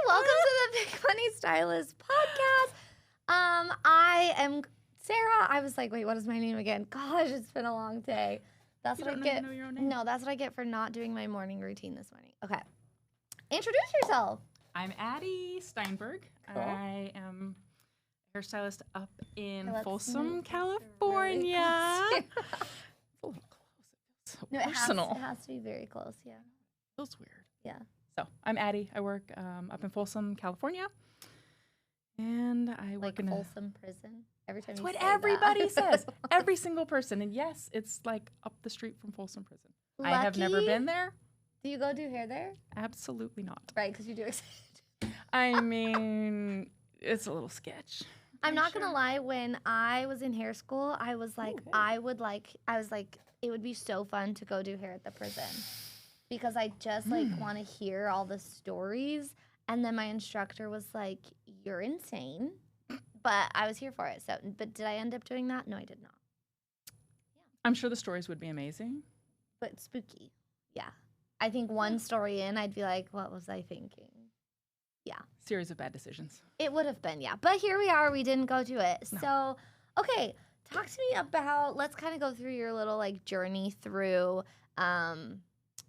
welcome to the Big Money Stylist Podcast. I am Sarah. I was like, wait, what is my name again? Gosh, it's been a long day. That's what I get. Know your own name? No, that's what I get for not doing my morning routine this morning. Okay. Introduce yourself. I'm Addie Steinberg. Cool. I am a hairstylist up in Let's Folsom, move California. really It's a little close. It feels so No, personal. it has to be very close. Yeah. Feels weird. Yeah. So I'm Addie. I work up in Folsom, California, and I Like work in Folsom Prison. Every time That's you what say everybody that. says. Every single person. And yes, it's like up the street from Folsom Prison. I have never Lucky? been there. Do you go do hair there? Absolutely not. Right, because you do. I mean, it's a little sketch. I'm not gonna lie. When I was in hair school, I was like, Ooh, hey. it would be so fun to go do hair at the prison because I just want to hear all the stories. And then my instructor was like, "You're insane," but I was here for it. So, but did I end up doing that? No, I did not. I'm sure the stories would be amazing. But spooky. Yeah, I think one story in, I'd be like, "What was I thinking?" Yeah. Series of bad decisions. It would have been, yeah. But here we are. We didn't go do it. No. So, okay, talk to me about, let's kind of go through your little, journey through, the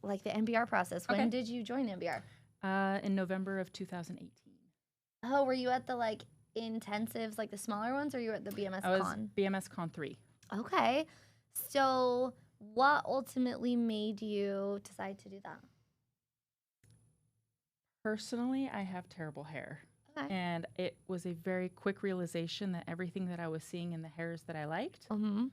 NBR process. When Okay. did you join NBR? In November of 2018. Oh, were you at the, intensives, the smaller ones, or you were at the BMS I was Con? BMS Con 3. Okay. So, what ultimately made you decide to do that? Personally, I have terrible hair. Okay. And it was a very quick realization that everything that I was seeing in the hairs that I liked Mm-hmm.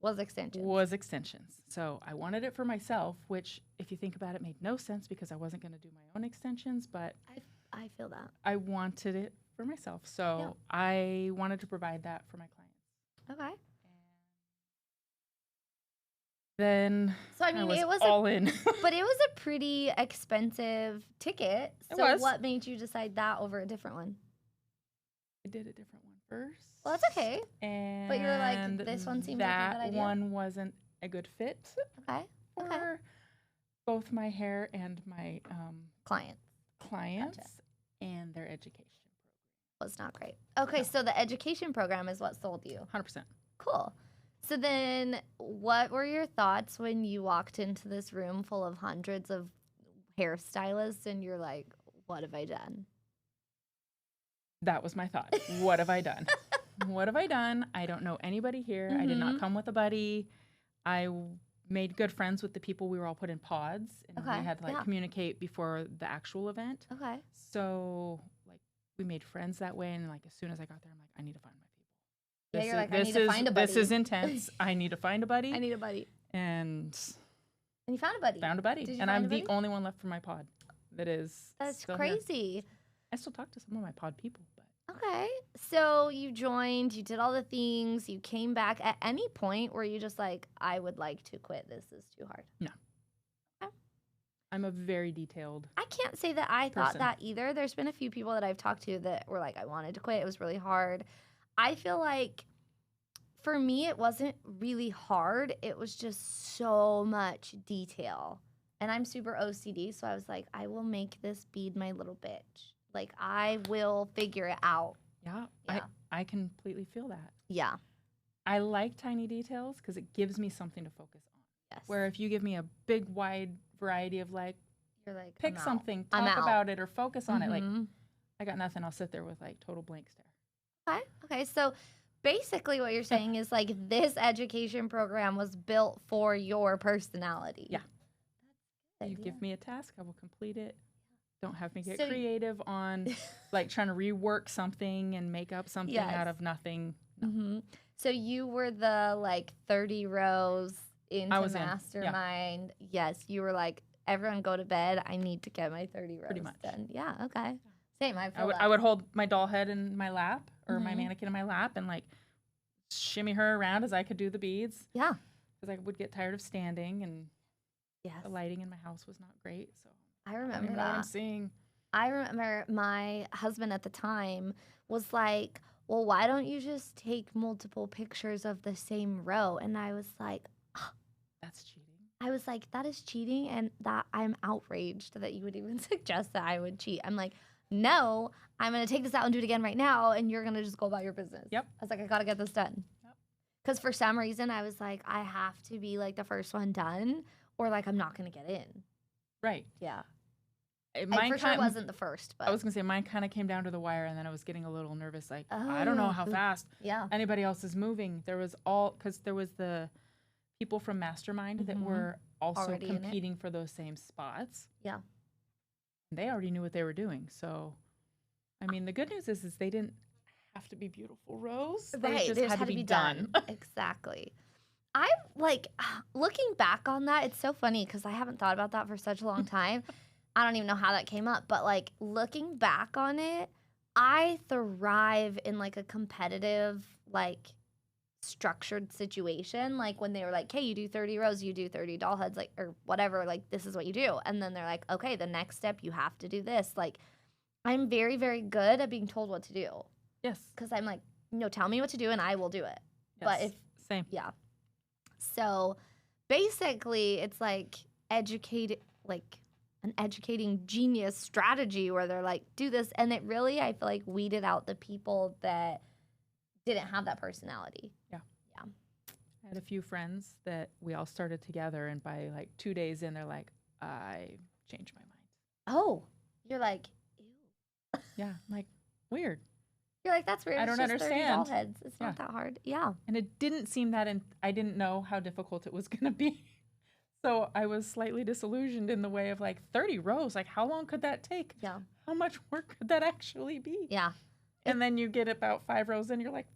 Was extension. was extensions. So I wanted it for myself, which, if you think about it, made no sense because I wasn't going to do my own extensions, but I feel that. I wanted it for myself. So I wanted to provide that for my clients. Okay. Then So, I mean, was it was all in. But it was a pretty expensive ticket. It So was. what made you decide that over a different one? I did a different one first. Well, that's okay. And But you're like, this one seems like a good idea? that one wasn't a good fit Okay. Okay. for both my hair and my Client clients Gotcha. and their education was not great. Okay, No. so the education program is what sold you. program. 100%. Cool. So then what were your thoughts when you walked into this room full of hundreds of hairstylists and you're like, what have I done? That was my thought. What have I done? What have I done? I don't know anybody here. I did not Mhm. come with a buddy. Made good friends with the people. We were all put in pods, and Okay, we had to yeah. communicate before the actual event. Okay. So we made friends that way, and as soon as I got there, I'm like, I need to find my people. Yeah, you're like, I need to find a This buddy. is intense. I need to find a buddy. I need a buddy. And And you found a buddy. found a buddy. Did you And find I'm a the buddy? only one left from my pod that is That's still here. crazy. I still talk to some of my pod people, but Okay. So you joined, you did all the things, you came back. At any point were you just like, I would like to quit. This is too hard. I'm a very detailed. I can't say that I thought Person. that either. There's been a few people that I've talked to that were like, I wanted to quit. It was really hard. I feel like for me, it wasn't really hard. It was just so much detail. And I'm super OCD. So I was like, I will make this bead my little bitch. I will figure it out. Yeah, Yeah. I completely feel that. Yeah. I like tiny details because it gives me something to focus on. Yes. Where if you give me a big, wide variety of You're like, pick I'm out. something, I'm talk out. about it, or focus on it, Mhm. I got nothing. I'll sit there with total blank stare. Okay. Okay. So basically, what you're saying is this education program was built for your personality. Yeah. That's You good, give me a task, I will complete it. Don't have me get So- creative on trying to rework something and make up something Yes. out of nothing. No. Mm-hmm. So you were the 30 rows into was in, yeah. Mastermind. Yes. You were like, everyone go to bed. I need to get my 30 rows Pretty much. done. Yeah. Okay. Same. I I feel would, that. I would hold my doll head in my lap or my Mhm. mannequin in my lap and shimmy her around as I could do the beads Yeah. because I would get tired of standing and Yes. the lighting in my house was not great. So I I don't remember even know what I'm that. seeing. I remember my husband at the time was like, well, why don't you just take multiple pictures of the same row? And I was like, That's cheating. that is cheating, and that I'm outraged that you would even suggest that I would cheat. I'm like, no, I'm going to take this out and do it again right now, and you're going to just go about your business. Yep. I was like, I got to get this done. Yep. Because for some reason, I was like, I have to be like the first one done, or like I'm not going to get in. Right. Yeah. Mine I for sure wasn't the first, but I was going to say mine kind of came down to the wire, and then I was getting a little nervous. Like, I don't know how fast anybody else is moving. There was because there was the people from Mastermind that were also Already competing for those same spots. Yeah. They already knew what they were doing. So, I mean, the good news is they didn't have to be beautiful rows. They just had to be done. Exactly. I like looking back on that. It's so funny because I haven't thought about that for such a long time. I don't even know how that came up, but like looking back on it, I thrive in like a competitive, like structured situation. Like when they were like, hey, you do 30 rows, you do 30 doll heads, like, or whatever, like this is what you do. And then they're like, okay, the next step, you have to do this. Like I'm very, very good at being told what to do. Yes. Because I'm like, no, tell me what to do and I will do it. Yes. But if, same. Yeah. So basically it's like an educating genius strategy where they're like, do this. And it really, I feel like, weeded out the people that didn't have that personality. Yeah. Yeah. I had a few friends that we all started together, and by like 2 days in, they're like, I changed my mind. Oh, you're like, ew. Yeah. I'm like, weird. You're like, that's weird. I don't it's just 30 doll understand. heads. It's not that hard. Yeah. And it didn't seem that, I didn't know how difficult it was going to be. So I was slightly disillusioned in the way of like 30 rows. Like, how long could that take? Yeah. How much work could that actually be? Yeah. And then you get about 5 rows and you're like,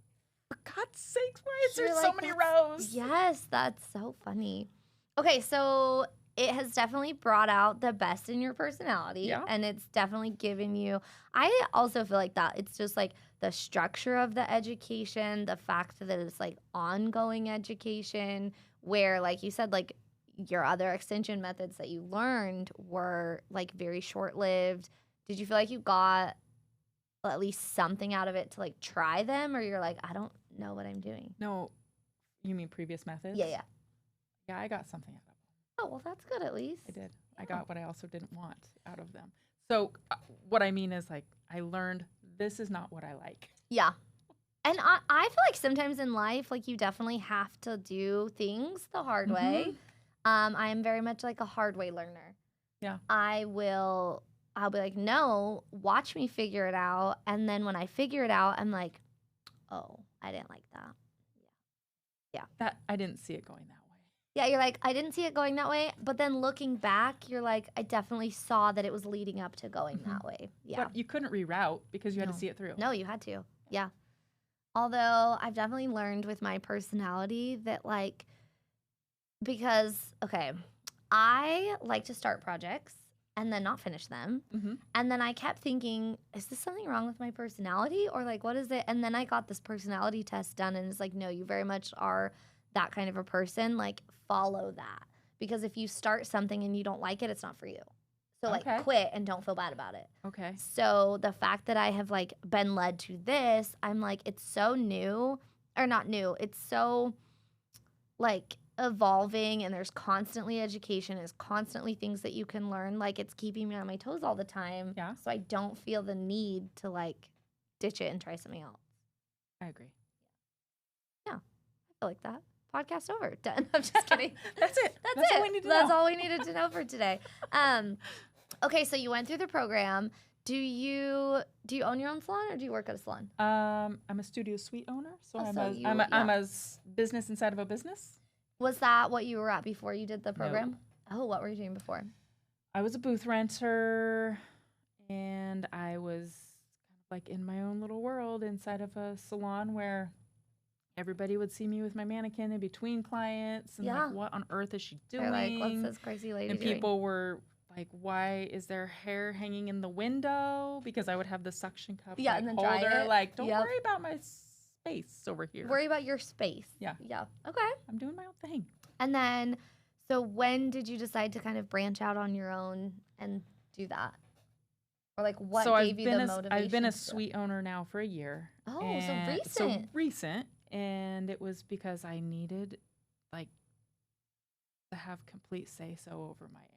for God's sakes, why is there You're so like, many rows? Yes, that's so funny. Okay, so it has definitely brought out the best in your personality. Yeah. And it's definitely given you, I also feel like that. It's just like the structure of the education, the fact that it's like ongoing education, where like you said, like your other extension methods that you learned were like very short-lived. Did you feel like you got at least something out of it to like try them, or you're like, I don't know what I'm doing? No, you mean previous methods? Yeah. Yeah, I got something out of them. Oh, well, that's good at least. I did. I got what I also didn't want out of them. So what I mean is like, I learned this is not what I like. Yeah. And I feel like sometimes in life, like you definitely have to do things the hard way. I am very much like a hard way learner. Yeah. I'll be like, no, watch me figure it out. And then when I figure it out, I'm like, oh, I didn't like that. Yeah. That I didn't see it going that way. Yeah, you're like, I didn't see it going that way. But then looking back, you're like, I definitely saw that it was leading up to going that way. Yeah. But you couldn't reroute because you had to see it through. No, you had to. Yeah. Although I've definitely learned with my personality that like, because, okay, I like to start projects and then not finish them. And then I kept thinking, is this something wrong with my personality? Or like, what is it? And then I got this personality test done and it's like, no, you very much are that kind of a person. Like, follow that. Because if you start something and you don't like it, it's not for you. So like quit and don't feel bad about it. Okay. So the fact that I have like been led to this, I'm like, it's so new, or not new. It's so like evolving, and there's constantly education. There's constantly things that you can learn. Like it's keeping me on my toes all the time. Yeah. So I don't feel the need to like ditch it and try something else. I agree. Yeah. I feel like that. Podcast over. Done. I'm just kidding. That's it. That's it. All we need to That's know. all we needed to know for today. Okay, so you went through the program. Do you own your own salon, or do you work at a salon? I'm a studio suite owner, so Oh, I'm so I'm a business inside of a business. Was that what you were at before you did the program? No. Oh, what were you doing before? I was a booth renter, and I was kind of like in my own little world inside of a salon where everybody would see me with my mannequin in between clients, and like, what on earth is she doing? They're like, what's this crazy lady and doing? people were like, why is there hair hanging in the window? Because I would have the suction cup and then dry holder. it. Like, don't worry about my space over here. Worry about your space. Yeah. Okay. I'm doing my own thing. And then, so when did you decide to kind of branch out on your own and do that? Or like, what gave you the motivation? I've been a suite owner now for a year. Oh, so recent. So recent. And it was because I needed like to have complete say-so over my area.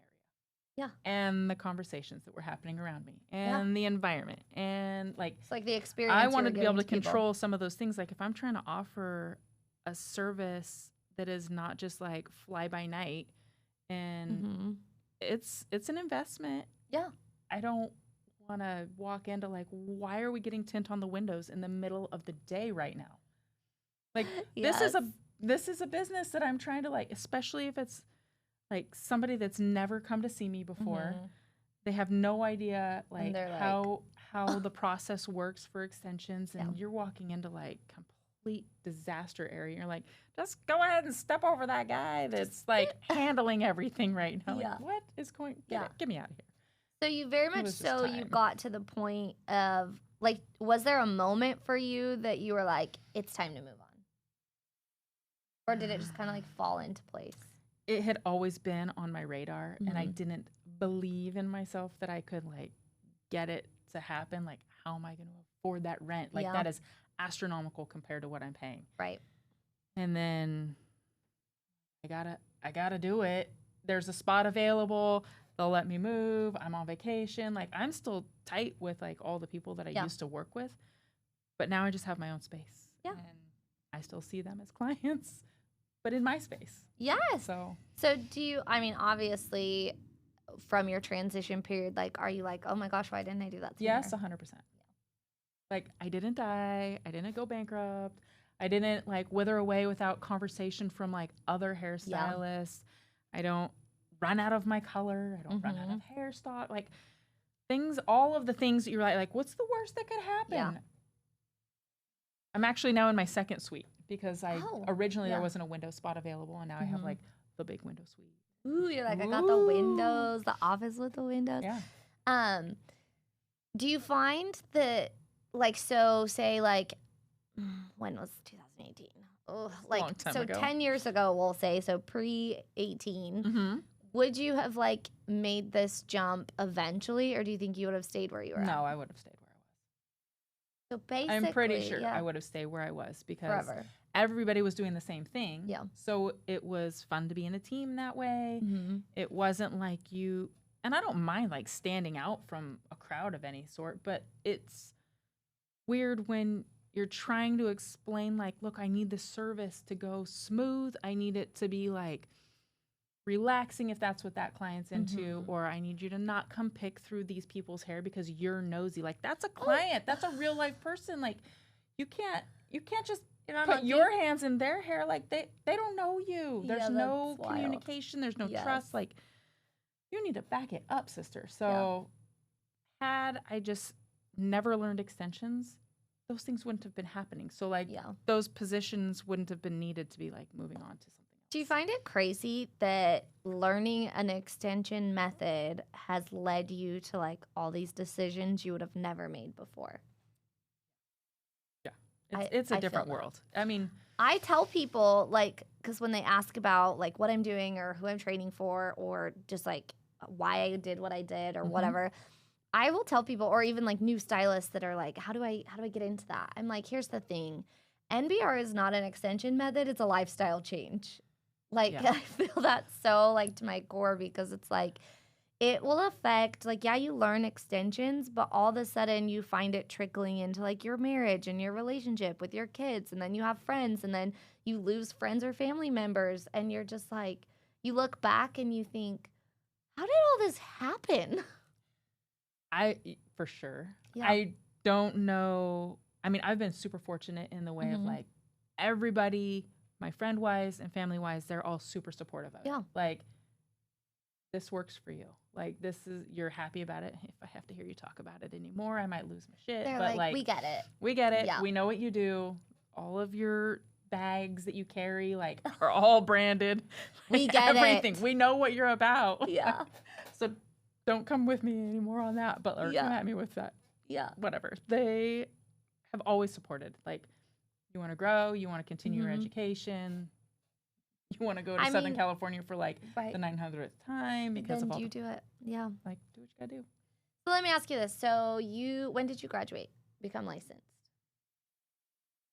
Yeah. And the conversations that were happening around me and the environment and like it's like the experience. I wanted to be able to control some of those things. Like if I'm trying to offer a service that is not just like fly by night and it's an investment. Yeah. I don't want to walk into like, why are we getting tint on the windows in the middle of the day right now? Like this is a business that I'm trying to like, especially if it's like somebody that's never come to see me before. They have no idea like how the process works for extensions, and you're walking into like complete disaster area. You're like, just go ahead and step over that guy that's like handling everything right now. Like, what is going? Get me out of here. So you very much so you got to the point of like, was there a moment for you that you were like, it's time to move on, or did it just kind of like fall into place? It had always been on my radar, and I didn't believe in myself that I could like get it to happen. Like, how am I going to afford that rent? Like that is astronomical compared to what I'm paying. Right. And then I gotta do it. There's a spot available. They'll let me move. I'm on vacation. Like I'm still tight with like all the people that I used to work with, but now I just have my own space. Yeah. And I still see them as clients, but in my space. Yes. So do you, I mean, obviously from your transition period, like, are you like, oh my gosh, why didn't I do that sooner? Yes, 100%. Like I didn't die. I didn't go bankrupt. I didn't like wither away without conversation from like other hairstylists. I don't run out of my color. I don't run out of hair stock. Like things, all of the things that you're like, what's the worst that could happen? Yeah. I'm actually now in my second suite because originally there wasn't a window spot available, and now I have like the big window suite. Ooh, you're like, I got the windows, the office with the windows. Yeah. Do you find that like, so say like, when was 2018? Oh, like long time so ago. 10 years ago, we'll say, so pre-18. Would you have like made this jump eventually, or do you think you would have stayed where you were? No, I would have stayed where I was. So basically, I'm pretty sure I would have stayed where I was because forever. Everybody was doing the same thing. Yeah. So it was fun to be in a team that way. It wasn't like you, and I don't mind like standing out from a crowd of any sort, but it's weird when you're trying to explain like, look, I need the service to go smooth. I need it to be like relaxing if that's what that client's into, or I need you to not come pick through these people's hair because you're nosy. Like that's a client. That's a real life person. Like you can't just put your hands in their hair. Like they don't know you. There's no communication. There's no trust. Like you need to back it up, sister. So had I just never learned extensions, those things wouldn't have been happening. So like those positions wouldn't have been needed to be like moving on to something else. Do you find it crazy that learning an extension method has led you to like all these decisions you would have never made before? Yeah. It's a different world. I mean, I tell people like, because when they ask about like what I'm doing or who I'm training for or just like why I did what I did or whatever, I will tell people, or even like new stylists that are like, how do I get into that? I'm like, here's the thing. NBR is not an extension method. It's a lifestyle change. Like I feel that so like to my core, because it's like, it will affect, like, you learn extensions, but all of a sudden you find it trickling into like your marriage and your relationship with your kids. And then you have friends, and then you lose friends or family members. And you're just like, you look back and you think, how did all this happen? For sure. Yeah. I don't know. I mean, I've been super fortunate in the way of like everybody, my friend wise and family wise, they're all super supportive of it. Like, this works for you. Like, you're happy about it. If I have to hear you talk about it anymore, I might lose my shit. They're but like, we get it. We get it. Yeah. We know what you do. All of your bags that you carry, like, are all branded. We get everything. it. We know what you're about. Yeah. So don't come with me anymore on that, but or come at me with that. Yeah. Whatever. They have always supported. Like, you want to grow, you want to continue your education, you want to go to Southern California for like the 900th time because then of all you do it. Yeah. Like, do what you gotta do. So let me ask you this. So when did you graduate, become licensed?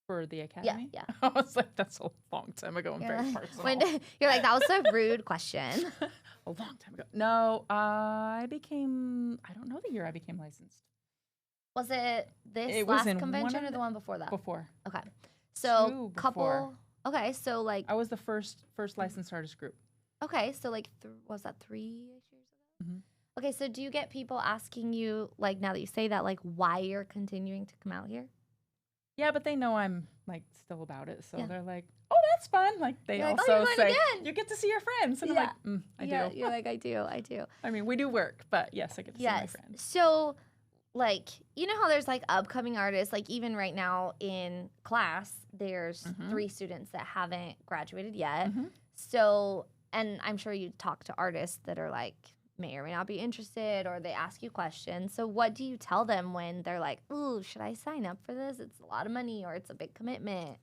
For the academy? Yeah. I was like, that's a long time ago. I'm very personal. You're like, that was a rude question. a long time ago. No, I don't know the year I became licensed. Was it this It was last in convention one or of the one before that? Before. Okay. So Two couple. before. Okay, so like. I was the first licensed artist group. Okay, so like was that 3 years ago? Mm-hmm. Okay, so do you get people asking you, like, now that you say that, like, why you're continuing to come out here? Yeah, but they know I'm like still about it, so Yeah. they're like, "Oh, that's fun!" Like they You're like, also "Oh, you're say, going again." "You get to see your friends," and Yeah. I'm like, "I Yeah, do." you're like, I do. I mean, we do work, but yes, I get to see my friends. So, like, you know how there's like upcoming artists, like even right now in class, there's 3 students that haven't graduated yet. Mm-hmm. So, and I'm sure you talk to artists that are like, may or may not be interested, or they ask you questions. So what do you tell them when they're like, ooh, should I sign up for this? It's a lot of money or it's a big commitment.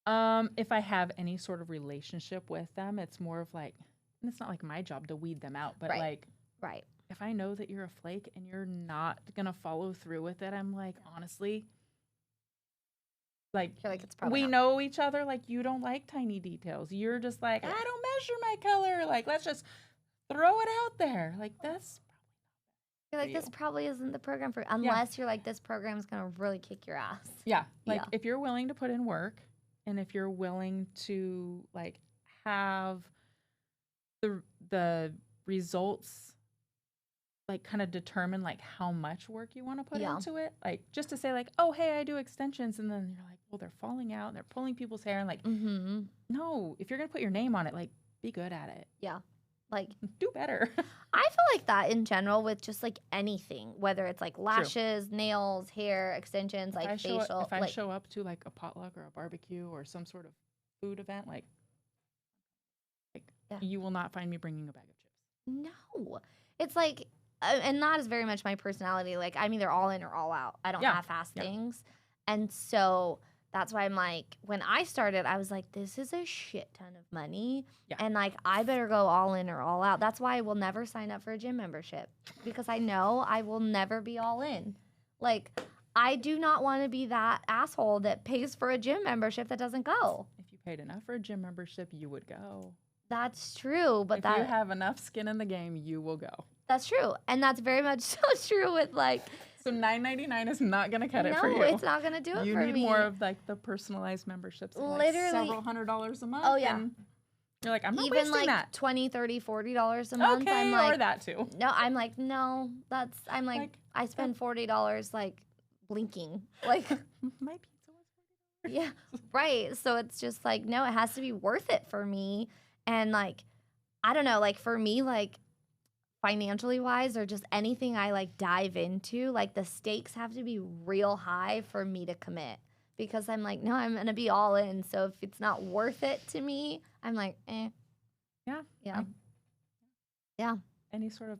If I have any sort of relationship with them, it's more of like, and it's not like my job to weed them out, but like, right. If I know that you're a flake and you're not going to follow through with it, I'm like, honestly, like, it's probably we not. know each other. Like, you don't like tiny details. You're just like, I don't measure my color. Like, let's just throw it out there. Like, that's you're like, this probably isn't the program for, unless you're like, this program's going to really kick your ass. Yeah. Like, if you're willing to put in work and if you're willing to, like, have the results, like, kind of determine, like, how much work you want to put into it. Like, just to say, like, oh, hey, I do extensions. And then you're like, well, they're falling out and they're pulling people's hair. And, like, no, if you're going to put your name on it, like, be good at it. Yeah. Like, do better. I feel like that in general with just like anything, whether it's like lashes, nails, hair, extensions, like facial. If I show up to like a potluck or a barbecue or some sort of food event, like you will not find me bringing a bag of chips. No, it's like, and that is very much my personality. Like, I'm either all in or all out. I don't half-ass things. And so that's why I'm like, when I started, I was like, this is a shit ton of money. Yeah. And like, I better go all in or all out. That's why I will never sign up for a gym membership, because I know I will never be all in. Like, I do not want to be that asshole that pays for a gym membership that doesn't go. If you paid enough for a gym membership, you would go. That's true. But if you have enough skin in the game, you will go. That's true. And that's very much so true with like, so $9.99 is not going to cut it for you. No, it's not going to do it for me. You need more of like the personalized memberships. Literally. Like several $100s a month. Oh, yeah. And you're like, I'm not even wasting like that. $20, $30, $40 a month. Okay, I'm like, or that too. No, I'm like, no, I'm like I spend $40 like blinking. Like, my pizza was $40. Yeah, right. So it's just like, no, it has to be worth it for me. And like, I don't know, like for me, like, financially wise or just anything I like dive into, like the stakes have to be real high for me to commit, because I'm like, no, I'm going to be all in. So if it's not worth it to me, I'm like, eh. Yeah. Any sort of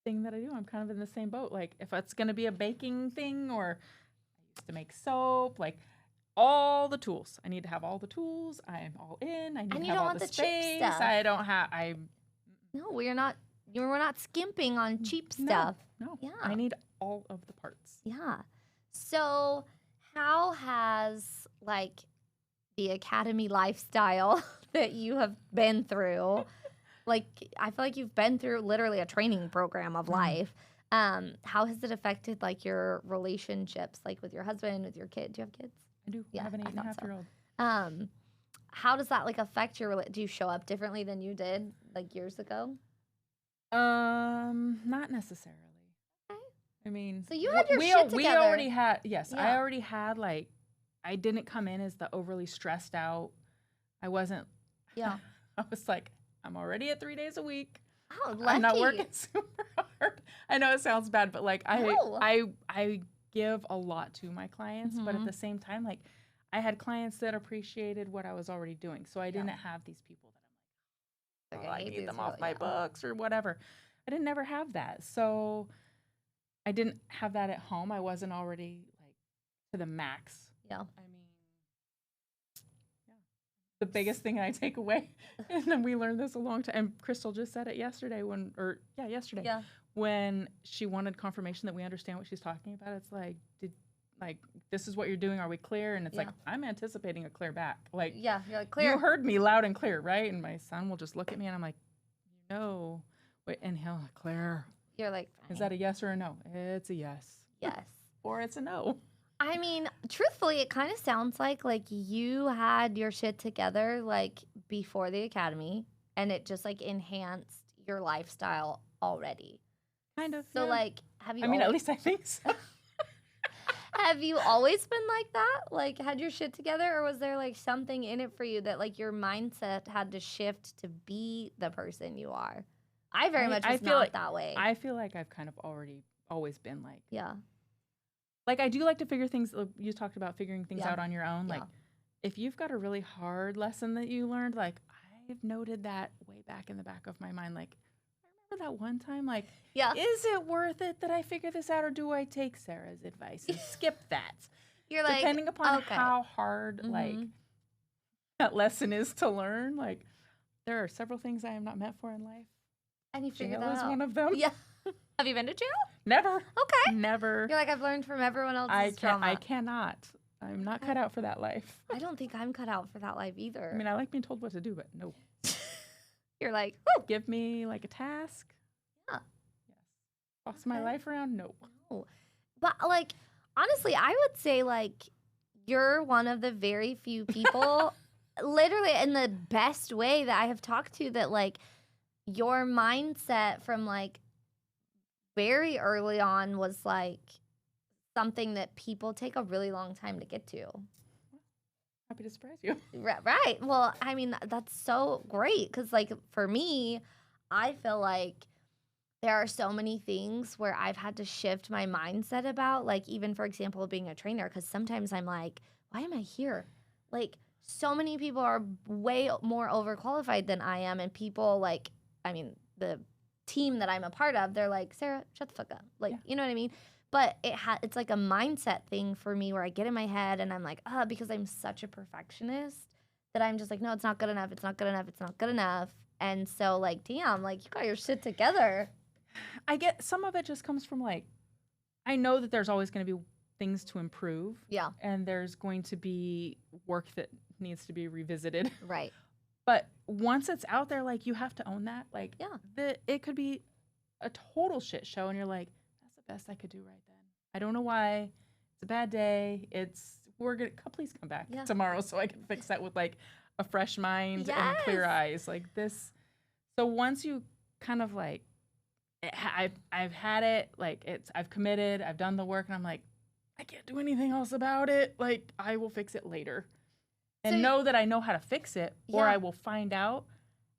thing that I do, I'm kind of in the same boat. Like if it's going to be a baking thing, or I used to make soap, like all the tools. I need to have all the tools. I'm all in. I need to have all the space. I don't have, No, we're not skimping on cheap stuff. No. Yeah. I need all of the parts. Yeah. So how has like the academy lifestyle that you have been through, like I feel like you've been through literally a training program of life. How has it affected like your relationships, like with your husband, with your kid? Do you have kids? I do. I have an 8.5-year-old. How does that like affect your? Do you show up differently than you did like years ago? Not necessarily. Okay. I mean, so you had your shit together. We already had. Yes, I already had like. I didn't come in as the overly stressed out. I wasn't. Yeah. I was like, I'm already at 3 days a week. Oh, lucky. I'm not working super hard. I know it sounds bad, but like I give a lot to my clients, but at the same time, like I had clients that appreciated what I was already doing. So I didn't have these people that I'm like, I need them off my books or whatever. I didn't ever have that. So I didn't have that at home. I wasn't already like to the max. Yeah. I mean, the biggest thing I take away, and then we learned this a long time, and Crystal just said it yesterday when she wanted confirmation that we understand what she's talking about. It's like, this is what you're doing. Are we clear? And it's like, I'm anticipating a clear back. Like, you're like, clear. You heard me loud and clear, right? And my son will just look at me and I'm like, No. Wait, inhale, Claire. You're like, Is that a yes or a no? It's a yes. yes. Or it's a no. I mean, truthfully, it kind of sounds like you had your shit together like before the academy, and it just like enhanced your lifestyle already. Kind of. So yeah. like, have you? I mean, at least I think so. Have you always been like that? Like, had your shit together, or was there like something in it for you that like your mindset had to shift to be the person you are? I very much was feel not like, that way. I feel like I've kind of always been like. Yeah. Like, I do like to figure things. You talked about figuring things Yeah. out on your own. Yeah. Like, if you've got a really hard lesson that you learned, like, I've noted that way back in the back of my mind. Like, I remember that one time, like, Yeah. is it worth it that I figure this out, or do I take Sarah's advice and skip that? You're like, depending upon okay. how hard, like, that lesson is to learn. Like, there are several things I am not meant for in life. And you figured Jail that is out. one of them. Yeah. Have you been to jail? Never. Okay. Never. You're like, I've learned from everyone else's trauma. I cannot. I'm not cut out for that life. I don't think I'm cut out for that life either. I mean, I like being told what to do, but no. You're like, oh. Give me like a task. Yeah. Yes. Boss my life around? No. But like, honestly, I would say like you're one of the very few people, literally in the best way that I have talked to, that like your mindset from like very early on was like something that people take a really long time to get to. Happy to surprise you. Right. Well, I mean, that's so great because, like, for me, I feel like there are so many things where I've had to shift my mindset about, like, even, for example, being a trainer, because sometimes I'm like, why am I here? Like, so many people are way more overqualified than I am, and people, like, I mean, the team that I'm a part of, they're like, Sarah, shut the fuck up. Like, you know what I mean? But it's like a mindset thing for me where I get in my head and I'm like, because I'm such a perfectionist that I'm just like, no, it's not good enough. It's not good enough. It's not good enough. And so like, damn, like you got your shit together. I get some of it just comes from like, I know that there's always going to be things to improve. Yeah. And there's going to be work that needs to be revisited. Right. But once it's out there, like you have to own that. Like, it could be a total shit show and you're like, best I could do right then. I don't know why. It's a bad day. Please come back tomorrow so I can fix that with like a fresh mind and clear eyes like this. So once you kind of like, I've had it, like I've committed, I've done the work, and I'm like, I can't do anything else about it. Like I will fix it later, and know that I know how to fix it, or I will find out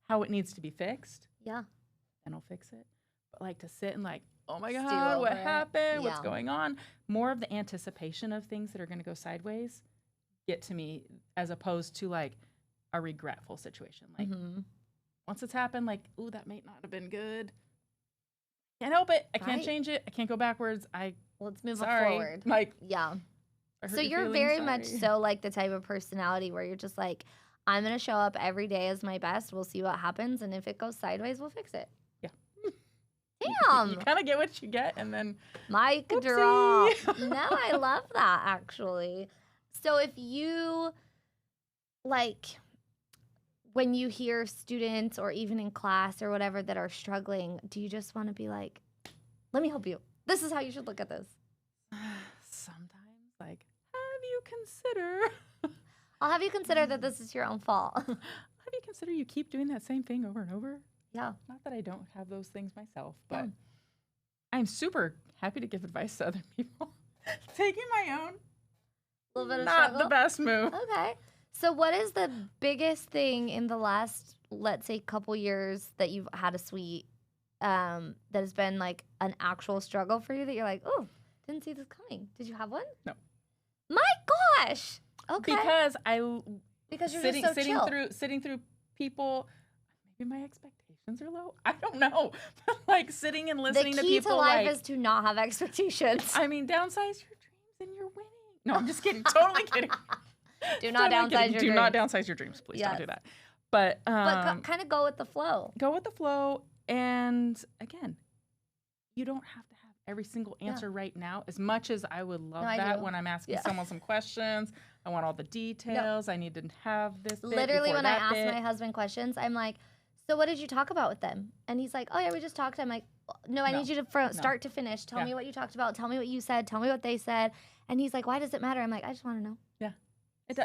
how it needs to be fixed. Yeah, and I'll fix it. But like to sit and like, oh my God, what happened? What's going on? More of the anticipation of things that are going to go sideways get to me as opposed to like a regretful situation. Like once it's happened, like, ooh, that may not have been good. Can't help it. I can't change it. I can't go backwards. Let's move forward. Like, So you're very much so like the type of personality where you're just like, I'm going to show up every day as my best. We'll see what happens. And if it goes sideways, we'll fix it. Damn. You kind of get what you get, and then mic drop. No, I love that, actually. So if you, like, when you hear students or even in class or whatever that are struggling, do you just want to be like, let me help you. This is how you should look at this. Sometimes, like, I'll have you consider that this is your own fault. Have you consider you keep doing that same thing over and over? Yeah. Not that I don't have those things myself, but I'm super happy to give advice to other people. Taking my own. A little bit of not struggle. The best move. Okay. So what is the biggest thing in the last, let's say, couple years that you've had a suite that has been like an actual struggle for you that you're like, oh, didn't see this coming. Did you have one? No. My gosh. Okay. Because you're just so chill. Sitting through people, maybe my expectations are low. I don't know. Like sitting and listening to people. The key to life is to not have expectations. I mean, downsize your dreams and you're winning. No, I'm just kidding. Totally kidding. Do not downsize your dreams. Do not downsize your dreams. Please don't do that. But kind of go with the flow. Go with the flow. And again, you don't have to have every single answer right now. As much as I would love that when I'm asking someone some questions, I want all the details. I need to have this. Literally, when I ask my husband questions, I'm like, so what did you talk about with them? And he's like, oh yeah, we just talked. I'm like, no, I need you to start to finish. Tell me what you talked about. Tell me what you said. Tell me what they said. And he's like, why does it matter? I'm like, I just want to know. Yeah.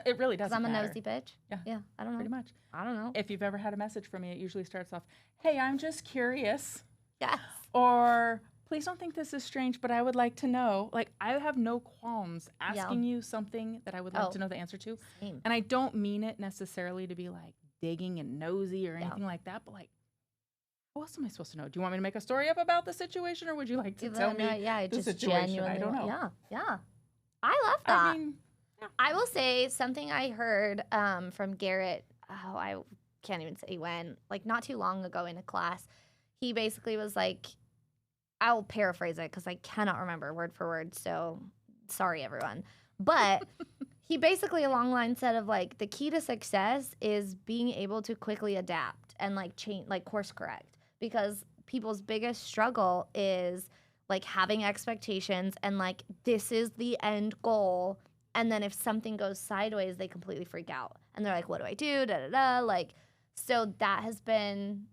It really doesn't I'm a matter. nosy bitch. Yeah. Yeah. I don't know. Pretty much. I don't know. If you've ever had a message from me, it usually starts off, hey, I'm just curious. Yes. Or please don't think this is strange, but I would like to know. Like, I have no qualms asking you something that I would like to know the answer to. Same. And I don't mean it necessarily to be like digging and nosy or anything like that, but like, what else am I supposed to know? Do you want me to make a story up about the situation, or would you like to tell me the situation? I don't know. Yeah, yeah. I love that. I mean, I will say something I heard from Garrett. Oh, I can't even say when. Like not too long ago in a class, he basically was like, I'll paraphrase it because I cannot remember word for word. So sorry, everyone. But he basically along the line said of like the key to success is being able to quickly adapt and like change, like course correct. Because people's biggest struggle is like having expectations and like this is the end goal, and then if something goes sideways they completely freak out and they're like, what do I do, da da da, like, so that has been,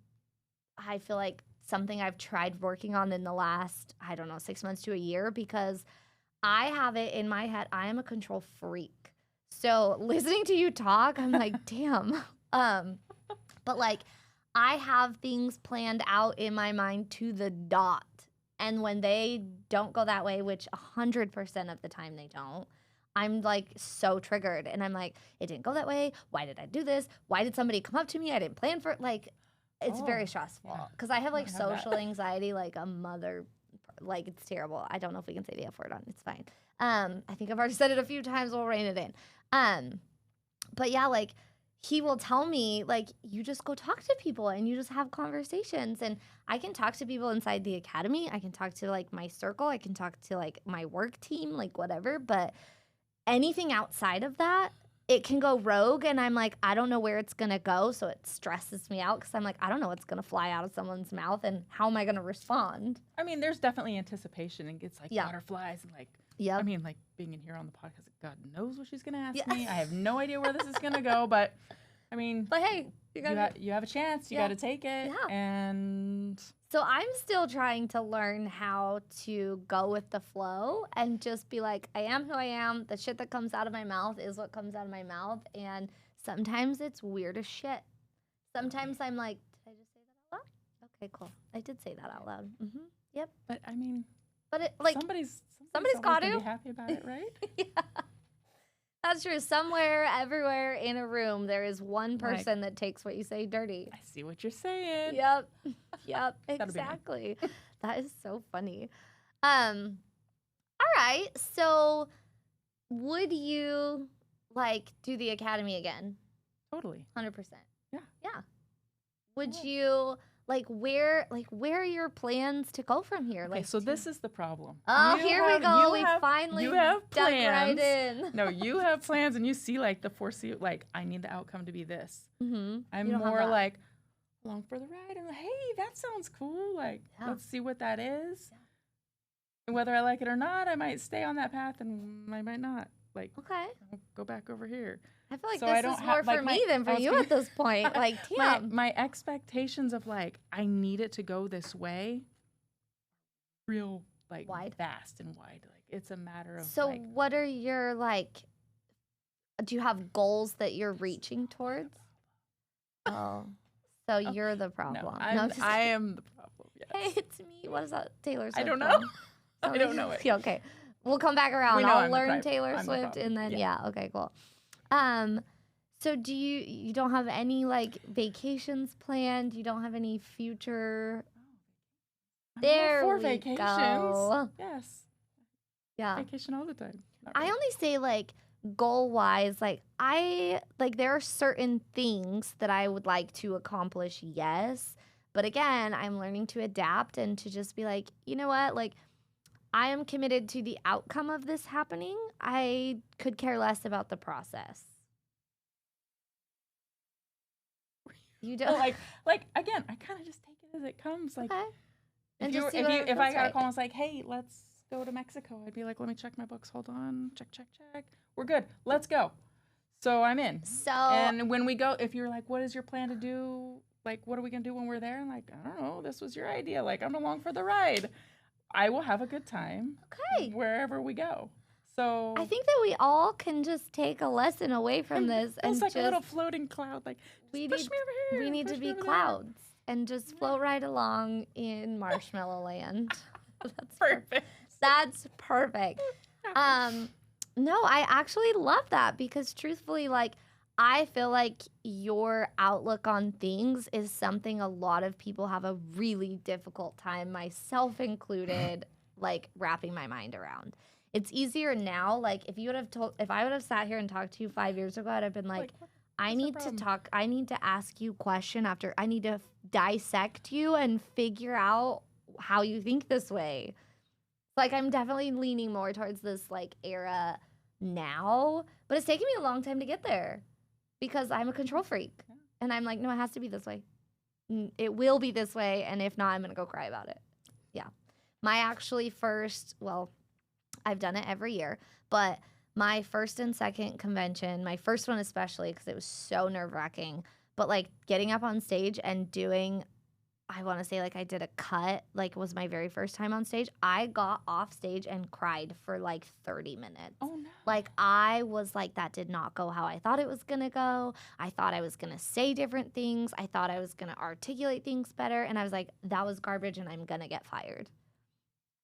I feel like, something I've tried working on in the last, I don't know, 6 months to a year, because I have it in my head I am a control freak. So listening to you talk, I'm like, damn. But like I have things planned out in my mind to the dot. And when they don't go that way, which 100% of the time they don't, I'm like so triggered. And I'm like, it didn't go that way. Why did I do this? Why did somebody come up to me? I didn't plan for it. Like, it's very stressful. Because I have like social anxiety, like a mother. Like, it's terrible. I don't know if we can say the F word on. It's fine. I think I've already said it a few times. We'll rein it in. But yeah, like, he will tell me, like, you just go talk to people and you just have conversations. And I can talk to people inside the academy. I can talk to, like, my circle. I can talk to, like, my work team, like, whatever. But anything outside of that, it can go rogue. And I'm like, I don't know where it's going to go. So it stresses me out because I'm like, I don't know what's going to fly out of someone's mouth. And how am I going to respond? I mean, there's definitely anticipation and gets, like, butterflies and, like, I mean, like, being in here on the podcast, God knows what she's going to ask me. I have no idea where this is going to go, but, I mean. But, hey, you have a chance. You got to take it. Yeah. And. So I'm still trying to learn how to go with the flow and just be like, I am who I am. The shit that comes out of my mouth is what comes out of my mouth. And sometimes it's weird as shit. Sometimes I'm like, did I just say that out loud? Okay, cool. I did say that out loud. Mm-hmm. Yep. But, I mean. But it, like, somebody's got to be happy about it, right? Yeah, that's true. Somewhere, everywhere in a room, there is one person that takes what you say dirty. I see what you're saying. Yep, exactly. That is so funny. All right. So, would you like do the academy again? Totally. 100%. Yeah. Would you? Like where are your plans to go from here? Okay, like, so this is the problem. Oh, here we go. We finally have dug plans. right in. No, you have plans, and you see like the foresee. Like, I need the outcome to be this. Mm-hmm. I'm more like along for the ride, and hey, that sounds cool. Like, let's see what that is. Yeah. And whether I like it or not, I might stay on that path, and I might not. Like, okay, I'll go back over here. I feel like this is more for me than for you at this point. Like, damn. My expectations of, like, I need it to go this way, real, like, vast and wide. Like, it's a matter of, so what are your, like, do you have goals that you're reaching towards? Oh, so you're the problem. No, I am the problem, yes. Hey, it's me. What is that, Taylor Swift? I don't know. I don't know it. Okay. We'll come back around. I'll learn Taylor Swift and then, okay, cool. So do you don't have any like vacations planned? You don't have any future? There we vacations. Go. Yes. Yeah. Vacation all the time. I only say like goal wise, like there are certain things that I would like to accomplish. Yes. But again, I'm learning to adapt and to just be like, you know what? Like, I am committed to the outcome of this happening. I could care less about the process. You don't like again. I kind of just take it as it comes. Like, okay. if I got a call and was like, hey, let's go to Mexico, I'd be like, let me check my books. Hold on, check. We're good. Let's go. So I'm in. So and when we go, if you're like, what is your plan to do like, what are we going to do when we're there? And like, I don't know, this was your idea. Like, I'm along for the ride. I will have a good time wherever we go. So I think that we all can just take a lesson away from this. And like just, a little floating cloud. Like, push me over here. We need to be clouds and just float right along in Marshmallow Land. That's perfect. That's perfect. No, I actually love that because truthfully, like, I feel like your outlook on things is something a lot of people have a really difficult time, myself included, like wrapping my mind around. It's easier now. Like if I would have sat here and talked to you 5 years ago, I'd have been like, I need to ask you question after, I need to dissect you and figure out how you think this way. Like I'm definitely leaning more towards this like era now, but it's taken me a long time to get there. Because I'm a control freak. Yeah. And I'm like, no, it has to be this way. It will be this way. And if not, I'm going to go cry about it. Yeah. My actually first, well, I've done it every year. But my first and second convention, my first one especially, because it was so nerve-wracking. But like getting up on stage and doing, I want to say like I did a cut, like was my very first time on stage. I got off stage and cried for like 30 minutes. Oh no. Like I was like, that did not go how I thought it was going to go. I thought I was going to say different things. I thought I was going to articulate things better. And I was like, that was garbage and I'm going to get fired.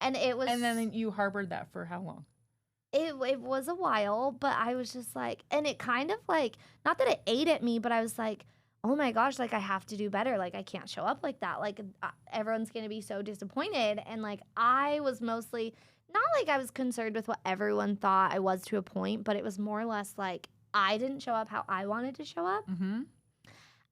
And it was. And then you harbored that for how long? It was a while, but I was just like, and it kind of like, not that it ate at me, but I was like, oh my gosh, like I have to do better. Like I can't show up like that. Like everyone's going to be so disappointed. And like I was mostly, not like I was concerned with what everyone thought I was to a point, but it was more or less like I didn't show up how I wanted to show up. Mm-hmm.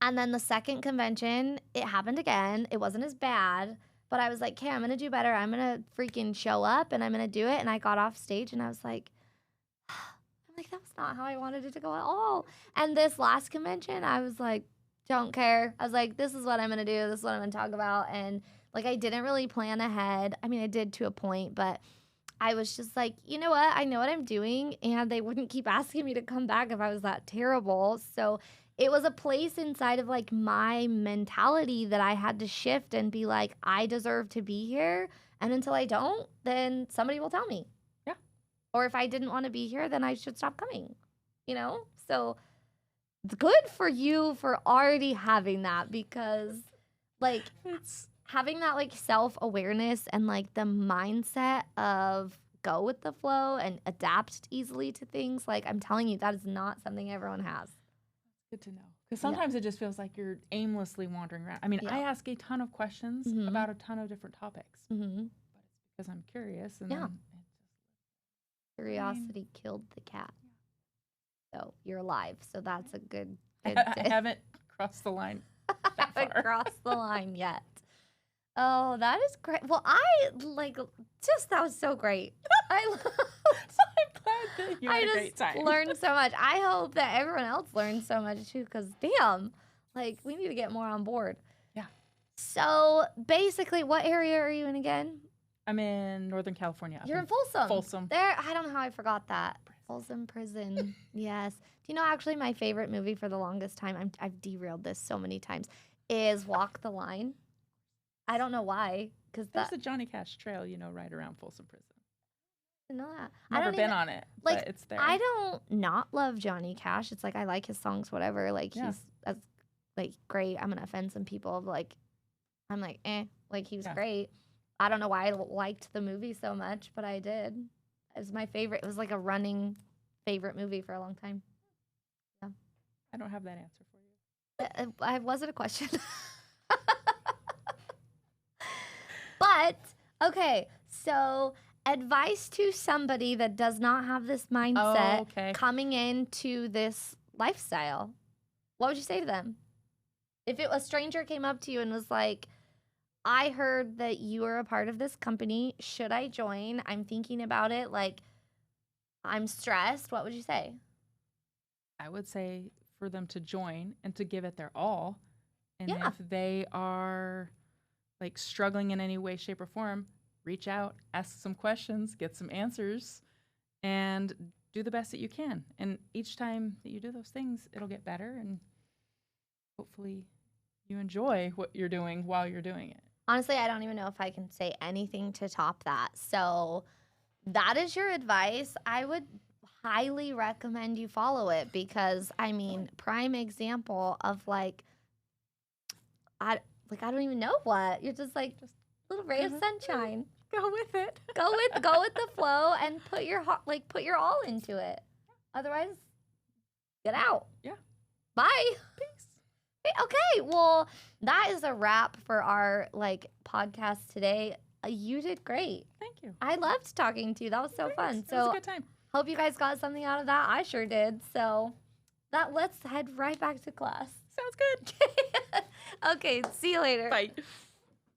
And then the second convention, it happened again. It wasn't as bad, but I was like, okay, I'm going to do better. I'm going to freaking show up and I'm going to do it. And I got off stage and I was like, that was not how I wanted it to go at all. And this last convention, I was like, don't care. I was like, this is what I'm going to do. This is what I'm going to talk about. And like, I didn't really plan ahead. I mean, I did to a point, but I was just like, you know what? I know what I'm doing. And they wouldn't keep asking me to come back if I was that terrible. So it was a place inside of like my mentality that I had to shift and be like, I deserve to be here. And until I don't, then somebody will tell me. Yeah. Or if I didn't want to be here, then I should stop coming, you know? So it's good for you for already having that because like it's having that like self-awareness and like the mindset of go with the flow and adapt easily to things. Like I'm telling you, that is not something everyone has. Good to know. Because sometimes it just feels like you're aimlessly wandering around. I mean, I ask a ton of questions about a ton of different topics. But it's because I'm curious. And then curiosity killed the cat. So you're alive. So that's a good I haven't crossed the line that far. haven't crossed the line yet. Oh, that is great. Well, that was so great. I'm glad that you had a great time. Learned so much. I hope that everyone else learned so much too, because damn, like we need to get more on board. Yeah. So basically, what area are you in again? I'm in Northern California. You're in Folsom. Folsom. There, I don't know how I forgot that. Folsom Prison. Yes. Do you know actually my favorite movie for the longest time, I've derailed this so many times, is Walk the Line. I don't know why. There's a Johnny Cash trail, right around Folsom Prison. I know that. Never been on it, but it's there. I don't not love Johnny Cash. It's like I like his songs, whatever. Like he's like great. I'm gonna offend some people. Like I'm like like he was great. I don't know why I liked the movie so much, but I did. It was my favorite. It was like a running favorite movie for a long time. Yeah. I don't have that answer for you. Wasn't a question. But, okay, so advice to somebody that does not have this mindset coming into this lifestyle. What would you say to them? If a stranger came up to you and was like, I heard that you are a part of this company. Should I join? I'm thinking about it. Like, I'm stressed. What would you say? I would say for them to join and to give it their all. And if they are like struggling in any way, shape, or form, reach out, ask some questions, get some answers, and do the best that you can. And each time that you do those things, it'll get better, and hopefully you enjoy what you're doing while you're doing it. Honestly, I don't even know if I can say anything to top that. So that is your advice. I would highly recommend you follow it because, I mean, prime example of I don't even know what. You're just a little ray of sunshine. Go with it. Go with the flow and put your put your all into it. Otherwise, get out. Yeah. Bye. Peace. Okay, well, that is a wrap for our podcast today. You did great. Thank you. I loved talking to you. That was so fun. It was a good time. Hope you guys got something out of that. I sure did. So let's head right back to class. Sounds good. Okay, see you later. Bye.